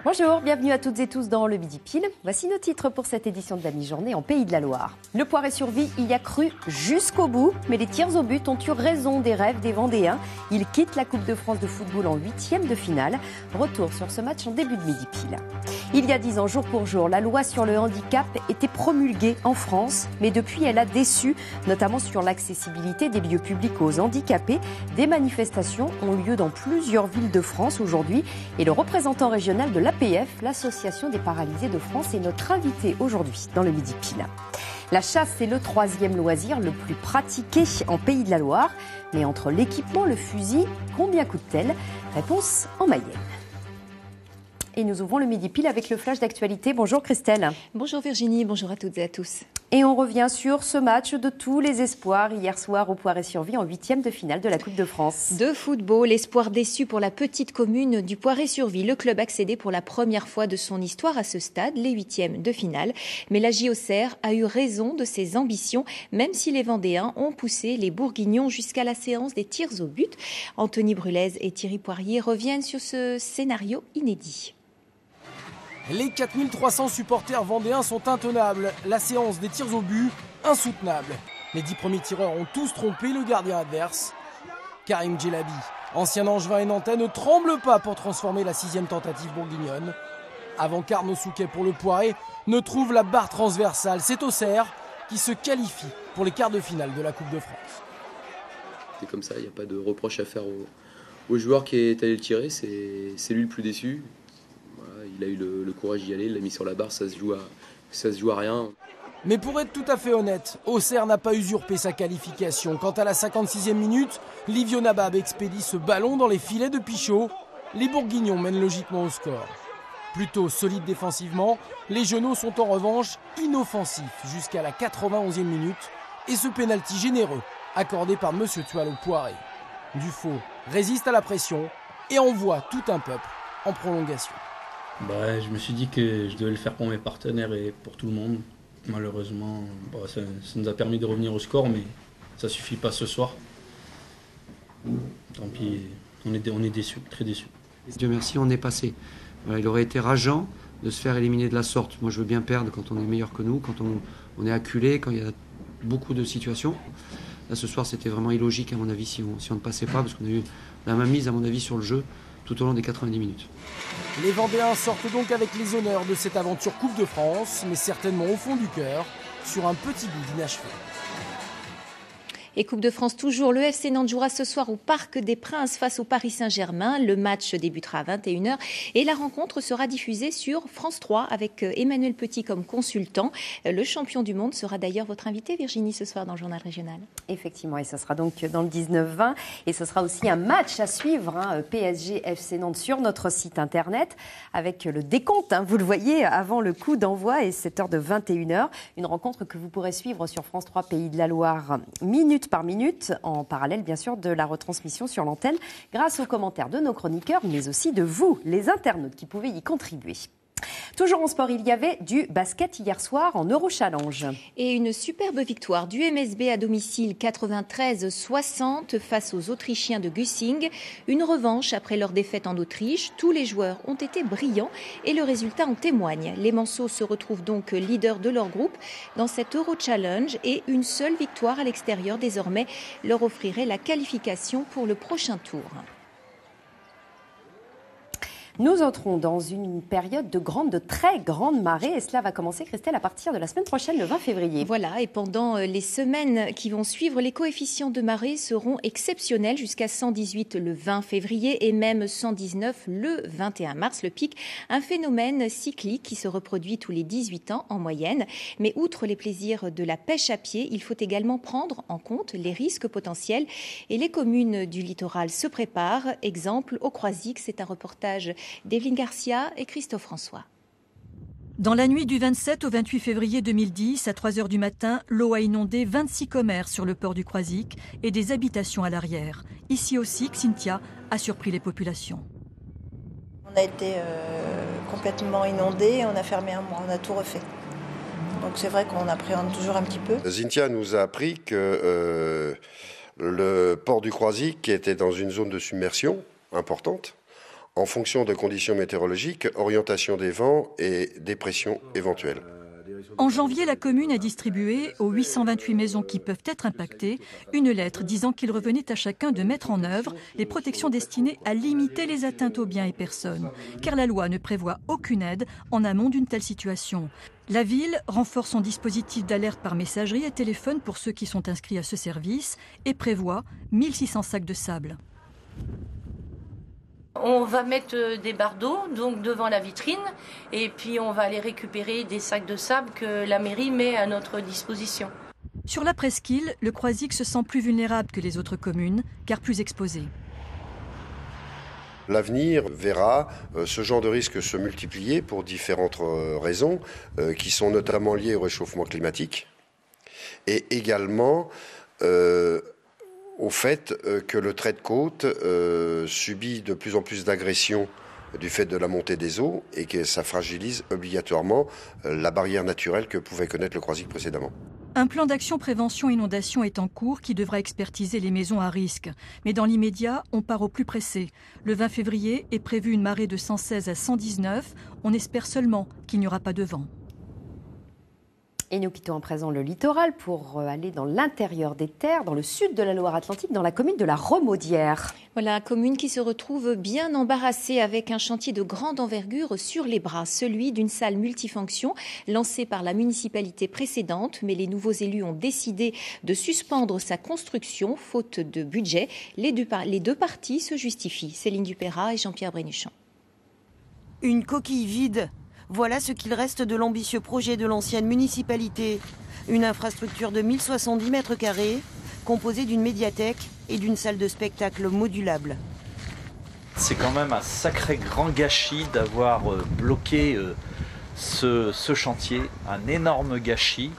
Bonjour, bienvenue à toutes et tous dans le Midi Pile. Voici nos titres pour cette édition de la mi-journée en Pays de la Loire. Le Poiré-sur-Vie y a cru jusqu'au bout, mais les tirs au but ont eu raison des rêves des Vendéens. Ils quittent la Coupe de France de football en 8e de finale. Retour sur ce match en début de Midi Pile. Il y a 10 ans, jour pour jour, la loi sur le handicap était promulguée en France, mais depuis elle a déçu, notamment sur l'accessibilité des lieux publics aux handicapés. Des manifestations ont lieu dans plusieurs villes de France aujourd'hui et le représentant régional de l'APF, l'Association des paralysés de France, est notre invité aujourd'hui dans le Midi Pile. La chasse est le 3e loisir le plus pratiqué en Pays de la Loire. Mais entre l'équipement, le fusil, combien coûte-t-elle? Réponse en Mayenne. Et nous ouvrons le Midi Pile avec le flash d'actualité. Bonjour Christelle. Bonjour Virginie, bonjour à toutes et à tous. Et on revient sur ce match de tous les espoirs hier soir au Poiré-sur-Vie en 8e de finale de la Coupe de France. De football, espoir déçu pour la petite commune du Poiré-sur-Vie. Le club accédait pour la première fois de son histoire à ce stade, les 8e de finale. Mais la JOCR a eu raison de ses ambitions, même si les Vendéens ont poussé les Bourguignons jusqu'à la séance des tirs au but. Anthony Brulez et Thierry Poirier reviennent sur ce scénario inédit. Les 4300 supporters vendéens sont intenables. La séance des tirs au but, insoutenable. Les 10 premiers tireurs ont tous trompé le gardien adverse. Karim Djelabi, ancien Angevin et Nantais, ne tremble pas pour transformer la 6e tentative bourguignonne. Avant qu'Arnaud Souquet pour le Poiré ne trouve la barre transversale. C'est Auxerre qui se qualifie pour les quarts de finale de la Coupe de France. C'est comme ça, il n'y a pas de reproche à faire au joueur qui est allé le tirer. C'est lui le plus déçu. Il a eu le courage d'y aller, il l'a mis sur la barre, ça se joue à rien. Mais pour être tout à fait honnête, Auxerre n'a pas usurpé sa qualification. Quand à la 56e minute, Livio Nabab expédie ce ballon dans les filets de Pichot, les Bourguignons mènent logiquement au score. Plutôt solides défensivement, les Genoux sont en revanche inoffensifs jusqu'à la 91e minute et ce pénalty généreux accordé par Monsieur Tual au Poiré. Dufaux résiste à la pression et envoie tout un peuple en prolongation. Je me suis dit que je devais le faire pour mes partenaires et pour tout le monde. Malheureusement, ça nous a permis de revenir au score, mais ça ne suffit pas ce soir. Tant pis, on est déçus, très déçus. Dieu merci, on est passé. Il aurait été rageant de se faire éliminer de la sorte. Moi, je veux bien perdre quand on est meilleur que nous, quand on est acculé, quand il y a beaucoup de situations. Là, ce soir, c'était vraiment illogique, à mon avis, si on ne passait pas, parce qu'on a eu la main mise, à mon avis, sur le jeu tout au long des 90 minutes. Les Vendéens sortent donc avec les honneurs de cette aventure Coupe de France, mais certainement au fond du cœur, sur un petit bout d'inachevé. Et Coupe de France toujours, le FC Nantes jouera ce soir au Parc des Princes face au Paris Saint-Germain. Le match débutera à 21h et la rencontre sera diffusée sur France 3 avec Emmanuel Petit comme consultant. Le champion du monde sera d'ailleurs votre invité, Virginie, ce soir dans le journal régional. Effectivement, et ce sera donc dans le 19-20 et ce sera aussi un match à suivre, PSG FC Nantes sur notre site internet avec le décompte, vous le voyez, avant le coup d'envoi et 7h de 21h. Une rencontre que vous pourrez suivre sur France 3 Pays de la Loire minute par minute, en parallèle bien sûr de la retransmission sur l'antenne, grâce aux commentaires de nos chroniqueurs, mais aussi de vous, les internautes, qui pouvaient y contribuer. Toujours en sport, il y avait du basket hier soir en Eurochallenge. Et une superbe victoire du MSB à domicile 93-60 face aux Autrichiens de Güssing. Une revanche après leur défaite en Autriche. Tous les joueurs ont été brillants et le résultat en témoigne. Les Manceaux se retrouvent donc leaders de leur groupe dans cet Eurochallenge et une seule victoire à l'extérieur désormais leur offrirait la qualification pour le prochain tour. Nous entrons dans une période de très grande marée et cela va commencer, Christelle, à partir de la semaine prochaine, le 20 février. Voilà, et pendant les semaines qui vont suivre, les coefficients de marée seront exceptionnels jusqu'à 118 le 20 février et même 119 le 21 mars, le pic. Un phénomène cyclique qui se reproduit tous les 18 ans en moyenne. Mais outre les plaisirs de la pêche à pied, il faut également prendre en compte les risques potentiels et les communes du littoral se préparent. Exemple, au Croisic, c'est un reportage d'Evelyne Garcia et Christophe François. Dans la nuit du 27 au 28 février 2010, à 3h du matin, l'eau a inondé 26 commerces sur le port du Croisic et des habitations à l'arrière. Ici aussi, Cynthia a surpris les populations. On a été complètement inondés, on a fermé un mois, on a tout refait. Donc c'est vrai qu'on appréhende toujours un petit peu. Cynthia nous a appris que le port du Croisic était dans une zone de submersion importante. en fonction de conditions météorologiques, orientation des vents et des pressions éventuelles. En janvier, la commune a distribué aux 828 maisons qui peuvent être impactées une lettre disant qu'il revenait à chacun de mettre en œuvre les protections destinées à limiter les atteintes aux biens et personnes, car la loi ne prévoit aucune aide en amont d'une telle situation. La ville renforce son dispositif d'alerte par messagerie et téléphone pour ceux qui sont inscrits à ce service et prévoit 1600 sacs de sable. On va mettre des bardeaux donc devant la vitrine et puis on va aller récupérer des sacs de sable que la mairie met à notre disposition. Sur la presqu'île, le Croisic se sent plus vulnérable que les autres communes, car plus exposé. L'avenir verra ce genre de risque se multiplier pour différentes raisons qui sont notamment liées au réchauffement climatique et également au fait que le trait de côte subit de plus en plus d'agressions du fait de la montée des eaux et que ça fragilise obligatoirement la barrière naturelle que pouvait connaître le Croisic précédemment. Un plan d'action prévention inondation est en cours qui devra expertiser les maisons à risque. Mais dans l'immédiat, on part au plus pressé. Le 20 février est prévu une marée de 116 à 119. On espère seulement qu'il n'y aura pas de vent. Et nous quittons à présent le littoral pour aller dans l'intérieur des terres, dans le sud de la Loire-Atlantique, dans la commune de la Romaudière. Voilà, commune qui se retrouve bien embarrassée avec un chantier de grande envergure sur les bras, celui d'une salle multifonction lancée par la municipalité précédente. Mais les nouveaux élus ont décidé de suspendre sa construction, faute de budget. Les deux parties se justifient. Céline Dupeyrat et Jean-Pierre Brénuchamp. Une coquille vide. Voilà ce qu'il reste de l'ambitieux projet de l'ancienne municipalité. Une infrastructure de 1070 mètres carrés, composée d'une médiathèque et d'une salle de spectacle modulable. C'est quand même un sacré grand gâchis d'avoir bloqué ce chantier, un énorme gâchis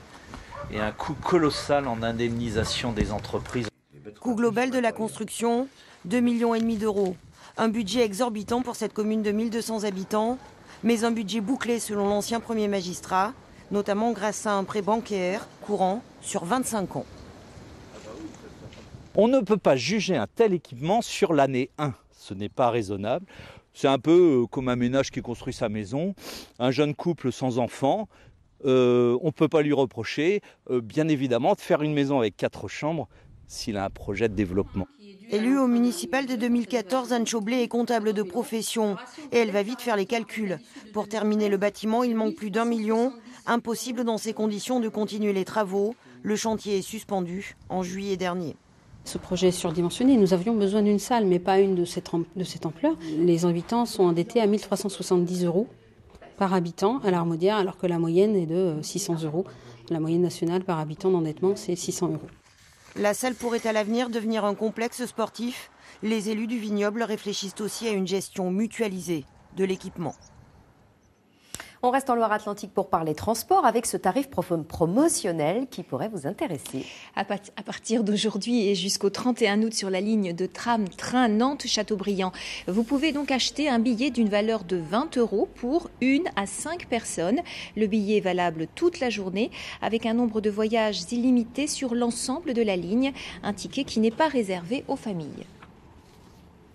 et un coût colossal en indemnisation des entreprises. Coût global de la construction, 2,5 millions d'euros. Un budget exorbitant pour cette commune de 1200 habitants, mais un budget bouclé selon l'ancien premier magistrat, notamment grâce à un prêt bancaire courant sur 25 ans. On ne peut pas juger un tel équipement sur l'année 1. Ce n'est pas raisonnable. C'est un peu comme un ménage qui construit sa maison, un jeune couple sans enfant. On ne peut pas lui reprocher, bien évidemment, de faire une maison avec 4 chambres s'il a un projet de développement. Élue au municipal de 2014, Anne Chaublet est comptable de profession et elle va vite faire les calculs. Pour terminer le bâtiment, il manque plus d'1 million. Impossible dans ces conditions de continuer les travaux. Le chantier est suspendu en juillet dernier. Ce projet est surdimensionné. Nous avions besoin d'une salle, mais pas une de cette ampleur. Les habitants sont endettés à 1 370 € par habitant à la Romaudière, alors que la moyenne est de 600 €. La moyenne nationale par habitant d'endettement, c'est 600 €. La salle pourrait à l'avenir devenir un complexe sportif. Les élus du vignoble réfléchissent aussi à une gestion mutualisée de l'équipement. On reste en Loire-Atlantique pour parler transport avec ce tarif promotionnel qui pourrait vous intéresser. À partir d'aujourd'hui et jusqu'au 31 août sur la ligne de tram-train Nantes-Châteaubriand, vous pouvez donc acheter un billet d'une valeur de 20 € pour 1 à 5 personnes. Le billet est valable toute la journée avec un nombre de voyages illimité sur l'ensemble de la ligne, un ticket qui n'est pas réservé aux familles.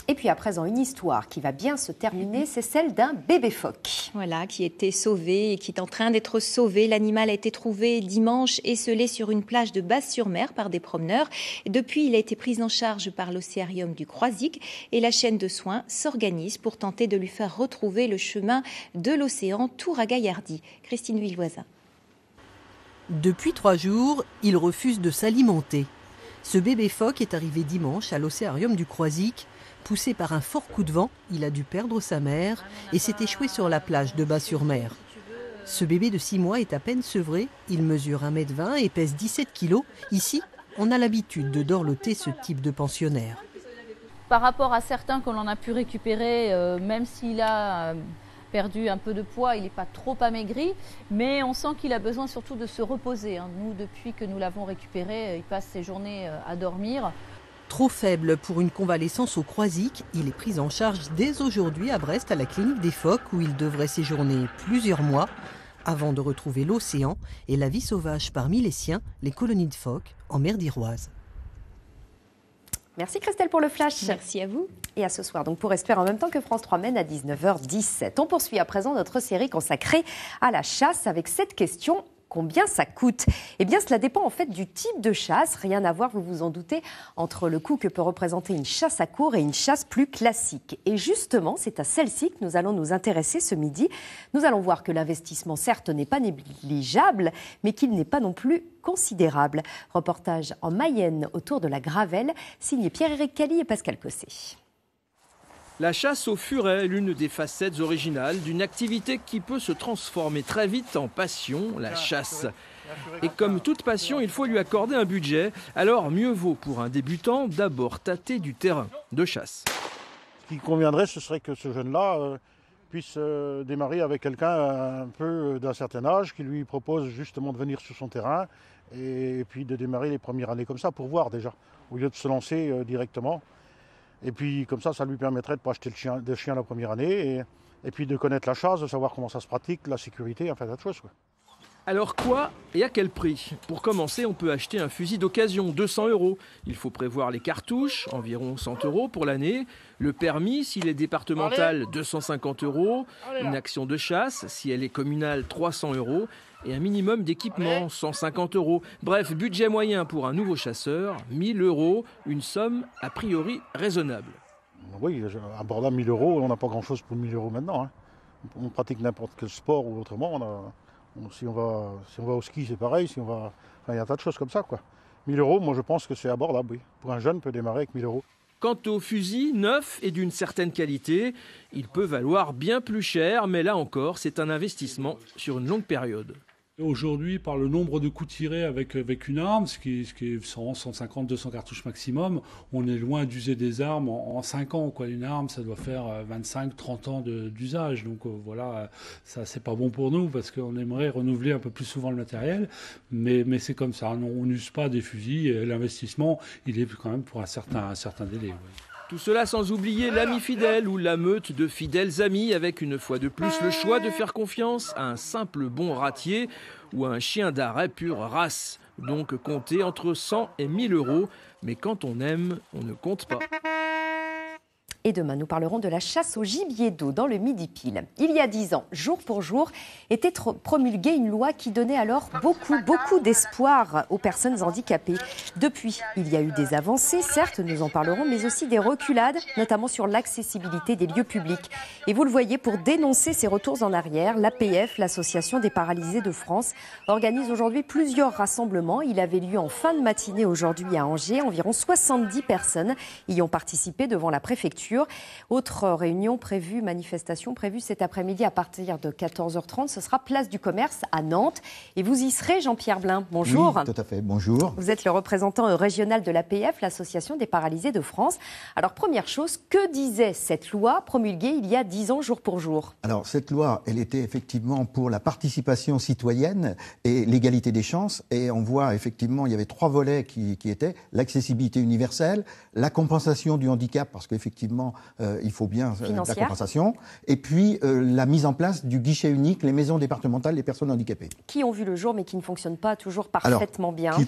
Et puis à présent, une histoire qui va bien se terminer, c'est celle d'un bébé phoque. Voilà, qui a été sauvé et qui est en train d'être sauvé. L'animal a été trouvé dimanche esselé sur une plage de Basse-sur-Mer par des promeneurs. Depuis, il a été pris en charge par l'Océarium du Croisic et la chaîne de soins s'organise pour tenter de lui faire retrouver le chemin de l'océan Tour-à-Gaillardy. Christine Villoisin. Depuis 3 jours, il refuse de s'alimenter. Ce bébé phoque est arrivé dimanche à l'Océarium du Croisic. Poussé par un fort coup de vent, il a dû perdre sa mère et s'est échoué sur la plage de Bas-sur-Mer. Ce bébé de 6 mois est à peine sevré, il mesure 1,20 m et pèse 17 kg. Ici, on a l'habitude de dorloter ce type de pensionnaire. Par rapport à certains que l'on a pu récupérer, même s'il a perdu un peu de poids, il n'est pas trop amaigri, mais on sent qu'il a besoin surtout de se reposer. Nous, depuis que nous l'avons récupéré, il passe ses journées à dormir. Trop faible pour une convalescence au Croisic, il est pris en charge dès aujourd'hui à Brest à la clinique des phoques où il devrait séjourner plusieurs mois avant de retrouver l'océan et la vie sauvage parmi les siens, les colonies de phoques en mer d'Iroise. Merci Christelle pour le flash. Merci à vous. Et à ce soir, donc pour Espoir en même temps que France 3 mène à 19h17. On poursuit à présent notre série consacrée à la chasse avec cette question. Combien ça coûte ? Eh bien, cela dépend en fait du type de chasse. Rien à voir, vous vous en doutez, entre le coût que peut représenter une chasse à courre et une chasse plus classique. Et justement, c'est à celle-ci que nous allons nous intéresser ce midi. Nous allons voir que l'investissement, certes, n'est pas négligeable, mais qu'il n'est pas non plus considérable. Reportage en Mayenne autour de la Gravelle, signé Pierre-Éric Cali et Pascal Cossé. La chasse au furet est l'une des facettes originales d'une activité qui peut se transformer très vite en passion, la chasse. Et comme toute passion, il faut lui accorder un budget. Alors mieux vaut pour un débutant d'abord tâter du terrain de chasse. Ce qui conviendrait, ce serait que ce jeune-là puisse démarrer avec quelqu'un un peu d'un certain âge qui lui propose justement de venir sur son terrain et puis de démarrer les premières années comme ça pour voir déjà, au lieu de se lancer directement. Et puis comme ça lui permettrait de ne pas acheter des chiens la première année et puis de connaître la chasse, de savoir comment ça se pratique, la sécurité, enfin tas de choses, quoi. Alors quoi et à quel prix ? Pour commencer, on peut acheter un fusil d'occasion, 200 €. Il faut prévoir les cartouches, environ 100 € pour l'année. Le permis, s'il est départemental, 250 €. Une action de chasse, si elle est communale, 300 €. Et un minimum d'équipement, 150 €. Bref, budget moyen pour un nouveau chasseur, 1000 €, une somme a priori raisonnable. Oui, abordable 1000 €, on n'a pas grand-chose pour 1000 € maintenant, hein. On pratique n'importe quel sport ou autrement, si on va au ski, c'est pareil. Il y a un tas de choses comme ça, quoi. 1000 €, moi je pense que c'est abordable, oui. Pour un jeune, peut démarrer avec 1000 €. Quant au fusil, neuf et d'une certaine qualité, il peut valoir bien plus cher, mais là encore, c'est un investissement sur une longue période. Aujourd'hui, par le nombre de coups tirés avec une arme, ce qui est 100, 150, 200 cartouches maximum, on est loin d'user des armes en 5 ans, quoi. Une arme, ça doit faire 25, 30 ans d'usage. Donc voilà, ça c'est pas bon pour nous parce qu'on aimerait renouveler un peu plus souvent le matériel. Mais c'est comme ça, on n'use pas des fusils. Et l'investissement, il est quand même pour un certain délai. Ouais. Tout cela sans oublier l'ami fidèle ou la meute de fidèles amis avec une fois de plus le choix de faire confiance à un simple bon râtier ou à un chien d'arrêt pure race. Donc comptez entre 100 et 1000 €. Mais quand on aime, on ne compte pas. Et demain, nous parlerons de la chasse au gibier d'eau dans le Midi-Pile. Il y a 10 ans, jour pour jour, était promulguée une loi qui donnait alors beaucoup d'espoir aux personnes handicapées. Depuis, il y a eu des avancées, certes, nous en parlerons, mais aussi des reculades, notamment sur l'accessibilité des lieux publics. Et vous le voyez, pour dénoncer ces retours en arrière, l'APF, l'Association des paralysés de France, organise aujourd'hui plusieurs rassemblements. Il avait lieu en fin de matinée aujourd'hui à Angers. Environ 70 personnes y ont participé devant la préfecture. Autre réunion prévue, manifestation prévue cet après-midi à partir de 14h30. Ce sera place du Commerce à Nantes. Et vous y serez, Jean-Pierre Blin. Bonjour. Oui, tout à fait. Bonjour. Vous êtes le représentant régional de l'APF, l'Association des paralysés de France. Alors, première chose, que disait cette loi promulguée il y a 10 ans, jour pour jour ? Alors, cette loi, elle était effectivement pour la participation citoyenne et l'égalité des chances. Et on voit effectivement, il y avait 3 volets qui étaient l'accessibilité universelle, la compensation du handicap, parce qu'effectivement, il faut bien la compensation, et puis la mise en place du guichet unique, les maisons départementales des personnes handicapées. Qui ont vu le jour, mais qui ne fonctionnent pas toujours parfaitement bien. Qui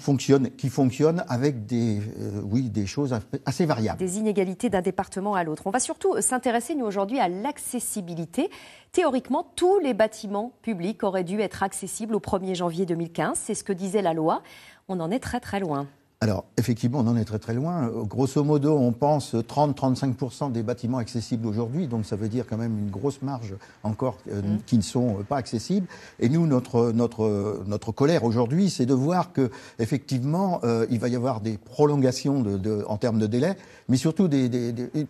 fonctionnent avec des choses assez variables. Des inégalités d'un département à l'autre. On va surtout s'intéresser, nous, aujourd'hui, à l'accessibilité. Théoriquement, tous les bâtiments publics auraient dû être accessibles au 1er janvier 2015. C'est ce que disait la loi. On en est très, très loin. Alors, effectivement, on en est très très loin. Grosso modo, on pense 30-35% des bâtiments accessibles aujourd'hui, donc ça veut dire quand même une grosse marge encore qui ne sont pas accessibles. Et nous, notre colère aujourd'hui, c'est de voir que effectivement, il va y avoir des prolongations en termes de délai, mais surtout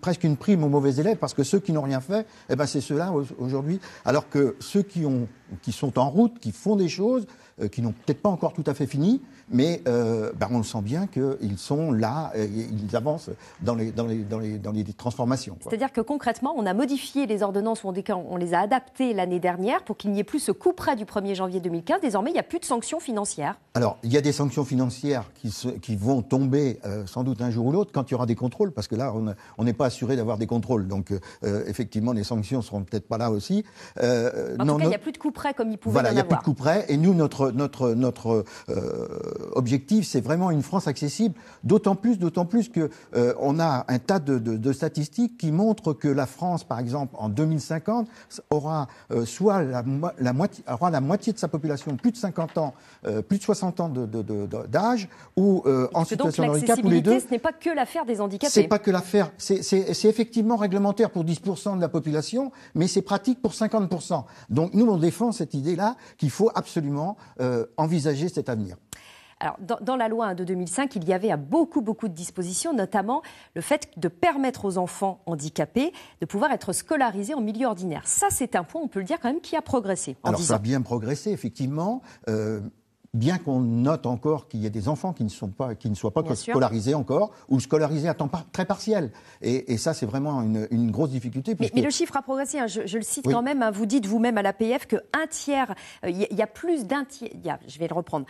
presque une prime aux mauvais élèves, parce que ceux qui n'ont rien fait, c'est ceux-là aujourd'hui. Alors que ceux qui sont en route, qui font des choses, qui n'ont peut-être pas encore tout à fait fini, mais on le sent bien qu'ils sont là, ils avancent dans les transformations. C'est-à-dire que concrètement, on a modifié les ordonnances, ou on les a adaptées l'année dernière pour qu'il n'y ait plus ce couperet du 1er janvier 2015. Désormais, il n'y a plus de sanctions financières. Alors, il y a des sanctions financières qui vont tomber sans doute un jour ou l'autre quand il y aura des contrôles, parce que là, on n'est pas assuré d'avoir des contrôles. Donc, effectivement, les sanctions ne seront peut-être pas là aussi. En tout cas, il n'y a plus de couperet. près comme il pouvait voilà, y en il n'y a plus avoir. de coup près. Et nous, notre objectif, c'est vraiment une France accessible. D'autant plus que on a un tas de statistiques qui montrent que la France, par exemple, en 2050, aura soit la moitié de sa population, plus de 50 ans, plus de 60 ans d'âge, ou en situation de handicap, ou les deux. Ce n'est pas que l'affaire des handicapés. C'est pas que l'affaire. C'est effectivement réglementaire pour 10% de la population, mais c'est pratique pour 50%. Donc nous, on défend cette idée-là qu'il faut absolument envisager cet avenir. Alors, dans la loi de 2005, il y avait beaucoup de dispositions, notamment le fait de permettre aux enfants handicapés de pouvoir être scolarisés en milieu ordinaire. Ça, c'est un point, on peut le dire quand même, qui a progressé. Alors, ça a bien progressé, effectivement. Bien qu'on note encore qu'il y a des enfants qui ne soient pas scolarisés encore, ou scolarisés à temps très partiel. Et ça, c'est vraiment une grosse difficulté. Mais le chiffre a progressé, hein, je le cite quand même, hein, vous dites vous-même à l'APF qu'un tiers, il y a plus d'un tiers, je vais le reprendre,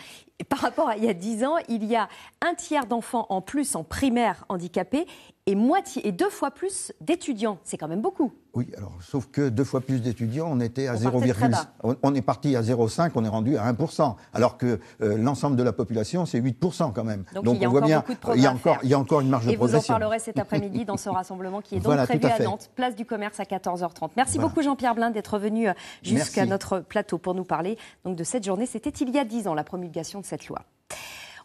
par rapport à il y a 10 ans, il y a un tiers d'enfants en plus en primaire handicapés et 2 fois plus d'étudiants. C'est quand même beaucoup. Oui, alors, sauf que 2 fois plus d'étudiants, on était à 0,5. On est parti à 0,5, on est rendu à 1%. Alors que l'ensemble de la population, c'est 8% quand même. Donc il y a on voit bien, beaucoup de progrès à faire. Il y a encore une marge de progression. Et vous en parlerez cet après-midi dans ce rassemblement qui est donc prévu à Nantes, place du Commerce à 14h30. Merci beaucoup Jean-Pierre Blind d'être venu jusqu'à notre plateau pour nous parler donc, de cette journée. C'était il y a 10 ans, la promulgation de cette loi.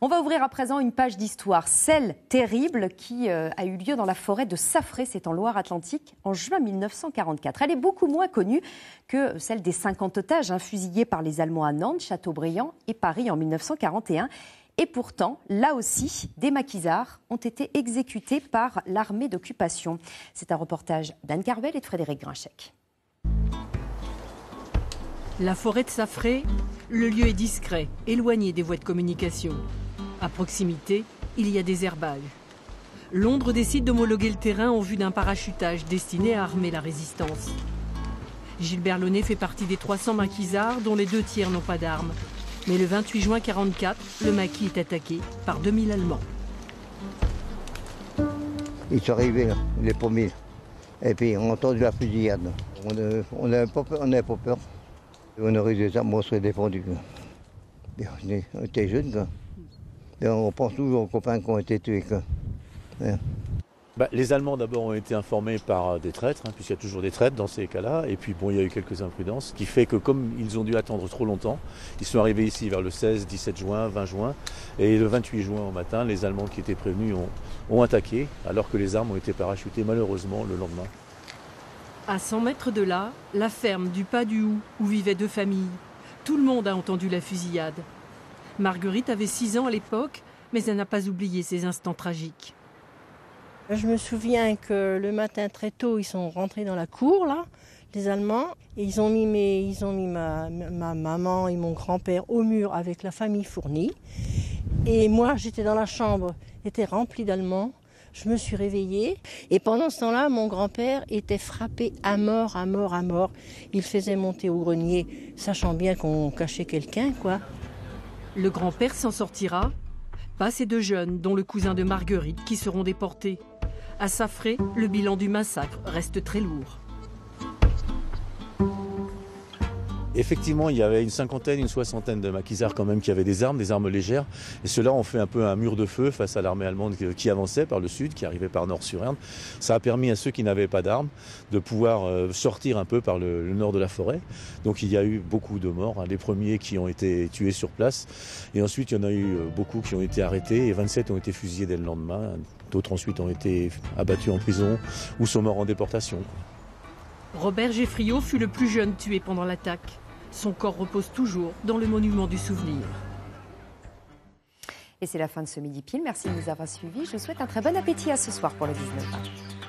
On va ouvrir à présent une page d'histoire, celle terrible qui a eu lieu dans la forêt de Saffré, c'est en Loire-Atlantique, en juin 1944. Elle est beaucoup moins connue que celle des 50 otages fusillés par les Allemands à Nantes, Châteaubriand et Paris en 1941. Et pourtant, là aussi, des maquisards ont été exécutés par l'armée d'occupation. C'est un reportage d'Anne Carvel et de Frédéric Grinchec. La forêt de Saffré, le lieu est discret, éloigné des voies de communication. À proximité, il y a des herbages. Londres décide d'homologuer le terrain en vue d'un parachutage destiné à armer la résistance. Gilbert Launay fait partie des 300 maquisards dont les 2 tiers n'ont pas d'armes. Mais le 28 juin 1944, le maquis est attaqué par 2000 Allemands. Ils sont arrivés, là, les premiers. Et puis on a entendu la fusillade. On n'avait pas peur. On aurait des armes, on serait défendus. On était jeunes, quoi. Et on pense toujours aux copains qui ont été tués, quoi. Ouais. Les Allemands d'abord ont été informés par des traîtres, puisqu'il y a toujours des traîtres dans ces cas-là. Et puis il y a eu quelques imprudences, ce qui fait que comme ils ont dû attendre trop longtemps, ils sont arrivés ici vers le 16, 17 juin, 20 juin. Et le 28 juin au matin, les Allemands qui étaient prévenus ont attaqué, alors que les armes ont été parachutées malheureusement le lendemain. À 100 mètres de là, la ferme du Pas du Houx, où vivaient 2 familles. Tout le monde a entendu la fusillade. Marguerite avait 6 ans à l'époque, mais elle n'a pas oublié ces instants tragiques. Je me souviens que le matin très tôt, ils sont rentrés dans la cour, là, les Allemands, et ils ont mis ma maman et mon grand-père au mur avec la famille fournie. Et moi, j'étais dans la chambre, était remplie d'Allemands. Je me suis réveillée et pendant ce temps-là, mon grand-père était frappé à mort. Il faisait monter au grenier, sachant bien qu'on cachait quelqu'un, quoi. Le grand-père s'en sortira. Pas ces 2 jeunes, dont le cousin de Marguerite, qui seront déportés. À Saffré, le bilan du massacre reste très lourd. Effectivement, il y avait une 50aine, une 60aine de maquisards quand même qui avaient des armes légères. Et ceux-là ont fait un peu un mur de feu face à l'armée allemande qui avançait par le sud, qui arrivait par Nord-sur-Erne. Ça a permis à ceux qui n'avaient pas d'armes de pouvoir sortir un peu par le nord de la forêt. Donc il y a eu beaucoup de morts, les premiers qui ont été tués sur place. Et ensuite, il y en a eu beaucoup qui ont été arrêtés et 27 ont été fusillés dès le lendemain. D'autres ensuite ont été abattus en prison ou sont morts en déportation. Robert Geffriot fut le plus jeune tué pendant l'attaque. Son corps repose toujours dans le monument du souvenir. Et c'est la fin de ce Midi Pile. Merci de nous avoir suivis. Je vous souhaite un très bon appétit à ce soir pour le 19h.